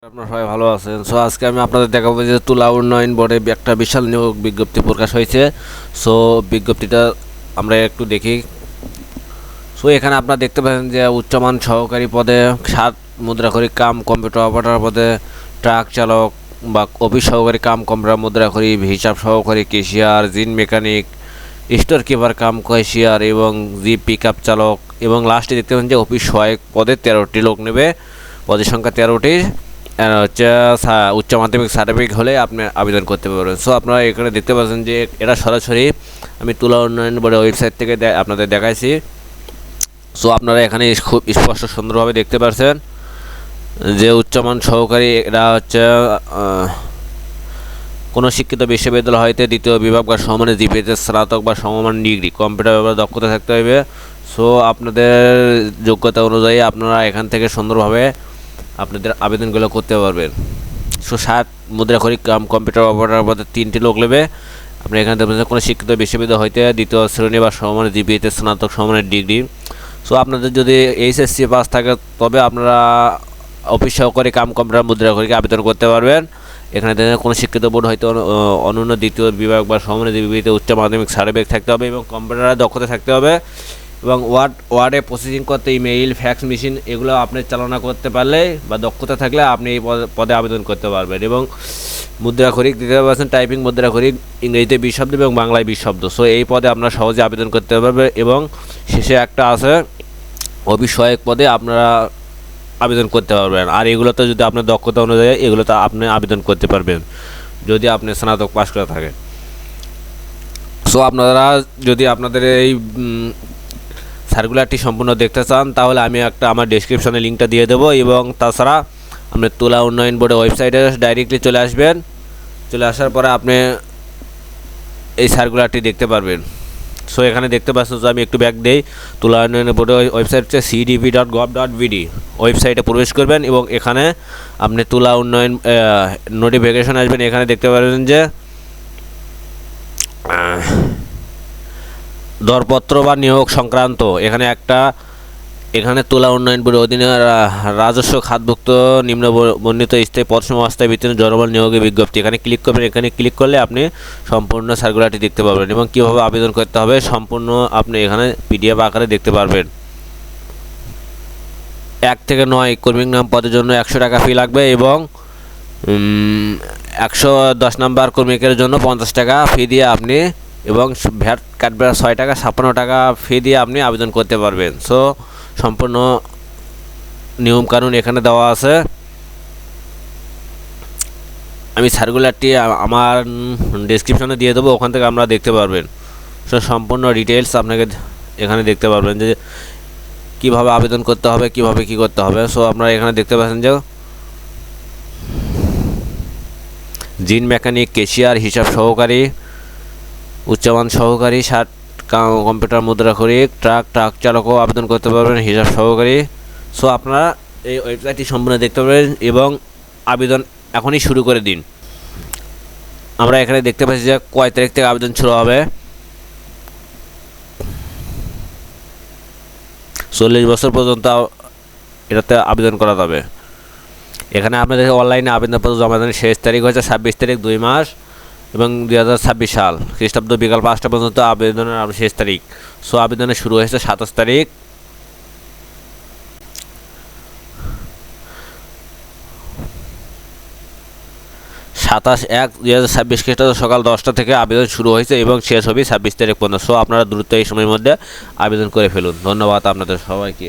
আপনারা সবাই ভালো আছেন। সো আজকে আমি আপনাদের দেখাবো যে তুলা উন্নয়ন বোর্ডে একটা বিশাল নিয়োগ বিজ্ঞপ্তি প্রকাশ হয়েছে। সো বিজ্ঞপ্তিটা আমরা একটু দেখি। সো এখানে আপনারা দেখতে পাচ্ছেন যে উচ্চমান সহকারী পদে 7 মুদ্রাক্ষরী কাম কম্পিউটার অপারেটর পদে, ট্রাক চালক বা অফিস সহকারী কাম কম্পিউটার মুদ্রাক্ষরী, হিসাব সহকারী, কেশিয়ার, জিন মেকানিক, স্টোর কিপার কাম ক্যাশিয়ার এবং জিপ পিক আপ চালক, এবং লাস্টে দেখতে পাচ্ছেন যে অফিস সহায়ক পদে 13টি লোক নেবে। পদের সংখ্যা 13টি। হচ্ছে উচ্চ মাধ্যমিক সার্টিফিকেট হলে আপনি আবেদন করতে পারবেন। সো আপনারা এখানে দেখতে পাচ্ছেন যে এটা সরাসরি আমি তুলা উন্নয়ন বোর্ডের ওয়েবসাইট থেকে আপনাদের দেখাইছি। সো আপনারা এখানে খুব স্পষ্ট সুন্দরভাবে দেখতে পাচ্ছেন যে উচ্চমান সহকারী, এরা হচ্ছে কোনো শিক্ষিত বিশ্ববিদ্যালয় হইতে দ্বিতীয় বিভাগ বা সমমানের জিপিএতে স্নাতক বা সমমান ডিগ্রি কম্পিউটার ব্যাপারে দক্ষতা থাকতে হবে। সো আপনাদের যোগ্যতা অনুযায়ী আপনারা এখান থেকে সুন্দরভাবে আপনাদের আবেদনগুলো করতে পারবেন। সো 7 মুদ্রাক্ষরী কাম কম্পিউটার অপারেটর পদে 3টি লোক নেবে। আপনি এখানে দেখবেন কোনো শিক্ষিত বিশ্ববিদ্যালয় হইতে দ্বিতীয় শ্রেণী বা সমমানের জিপিএতে স্নাতক সমমানের ডিগ্রি। সো আপনাদের যদি এইচএসসি পাস থাকে তবে আপনারা অফিস সহকারী কাম কম্পিউটার মুদ্রাক্ষরীকে আবেদন করতে পারবেন। এখানে দেখেন কোনো শিক্ষিত বোর্ড হয়তো অনন্য দ্বিতীয় বিভাগ বা সমমানের জিপিএতে উচ্চ মাধ্যমিক সার্টিফিকেট থাকতে হবে এবং কম্পিউটারে দক্ষতা থাকতে হবে, এবং ওয়ার্ডে প্রসেসিং করতে ইমেইল, ফ্যাক্স মেশিন এগুলো আপনি চালনা করতে পারলে বা দক্ষতা থাকলে আপনি এই পদে আবেদন করতে পারবেন। এবং মুদ্রাক্ষরিক দিতে পারছেন টাইপিং মুদ্রাক্ষরিক, ইংরেজিতে 20 শব্দ এবং বাংলায় 20 শব্দ। সো এই পদে আপনারা সহজে আবেদন করতে পারবেন। এবং শেষে একটা আছে অফিস সহায়ক পদে আপনারা আবেদন করতে পারবেন। আর এগুলোতে যদি আপনার দক্ষতা অনুযায়ী এগুলোতে আপনি আবেদন করতে পারবেন যদি আপনি স্নাতক পাস করে থাকেন। সো আপনারা যদি আপনাদের এই সার্কুলারটি সম্পূর্ণ দেখতে চান তাহলে আমি আমার ডেসক্রিপশনে লিঙ্কটা দিয়ে দেবো, এবং তাছাড়া আপনি তুলা উন্নয়ন বোর্ডের ওয়েবসাইটে ডাইরেক্টলি চলে আসবেন। চলে আসার পরে আপনি এই সার্কুলারটি দেখতে পারবেন। সো এখানে দেখতে পাচ্ছেন যে আমি একটু ব্যাক দেই। তুলা উন্নয়ন বোর্ডের ওয়েবসাইট হচ্ছে cdp.gov.bd। ওয়েবসাইটে প্রবেশ করবেন এবং এখানে আপনি তুলা উন্নয়ন নোটিফিকেশন আসবেন। এখানে দেখতে পারবেন যে দরপত্র বা নিয়োগ সংক্রান্ত এখানে তুলা উন্নয়ন বোর্ডের অধীনে রাজস্ব খাতভুক্ত নিম্ন বর্ণিত স্থায়ী পদসমূহ অস্থায়ী ভিত্তিতে জনবল নিয়োগের বিজ্ঞপ্তি। এখানে ক্লিক করবেন। এখানে ক্লিক করলে আপনি সম্পূর্ণ সার্কুলারটি দেখতে পারবেন এবং কীভাবে আবেদন করতে হবে সম্পূর্ণ আপনি এখানে পিডিএফ আকারে দেখতে পারবেন। 1 থেকে 9 কর্মী নাম পদের জন্য 100 টাকা ফি লাগবে, এবং 110 নাম্বার কর্মীকের জন্য 50 টাকা ফি দিয়ে আপনি, এবং ভ্যাট কাটবে 6 টাকা, 56 টাকা ফি দিয়ে আপনি আবেদন করতে পারবেন। সো সম্পূর্ণ নিয়মকানুন এখানে দেওয়া আছে। আমি সার্কুলারটি আমার ডেসক্রিপশনে দিয়ে দেবো, ওখান থেকে আমরা দেখতে পারবেন। সো সম্পূর্ণ ডিটেলস আপনাকে এখানে দেখতে পারবেন যে কীভাবে আবেদন করতে হবে, কীভাবে কী করতে হবে। সো আপনারা এখানে দেখতে পাচ্ছেন যে জিন মেকানিক, কেশিয়ার, হিসাব সহকারী, উচ্চমান সহকারী, 7 কম্পিউটার মুদ্রাক্ষরিক, ট্রাক চালকও আবেদন করতে পারবেন, হিসাব সহকারী। সো আপনারা এই ওয়েবসাইটটি সম্পূর্ণ দেখতে পাবেন এবং আবেদন এখনই শুরু করে দিন। আমরা এখানে দেখতে পাচ্ছি যে কয় তারিখ থেকে আবেদন শুরু হবে। 40 বছর পর্যন্ত এটাতে আবেদন করা যাবে। এখানে আপনাদের অনলাইনে আবেদনপত্র জমা দেওয়ার শেষ তারিখ হচ্ছে 26 তারিখ 2 মাস এবং 2026 সাল খ্রিস্টাব্দ বিকাল 5টা পর্যন্ত আবেদনের শেষ তারিখ। সো আবেদনের শুরু হয়েছে 27 তারিখ। 27/1/2026 খ্রিস্টাব্দ সকাল 10টা থেকে আবেদন শুরু হয়েছে এবং শেষ হবে 26 তারিখ পর্যন্ত। সো আপনারা দ্রুত এই সময়ের মধ্যে আবেদন করে ফেলুন। ধন্যবাদ আপনাদের সবাইকে।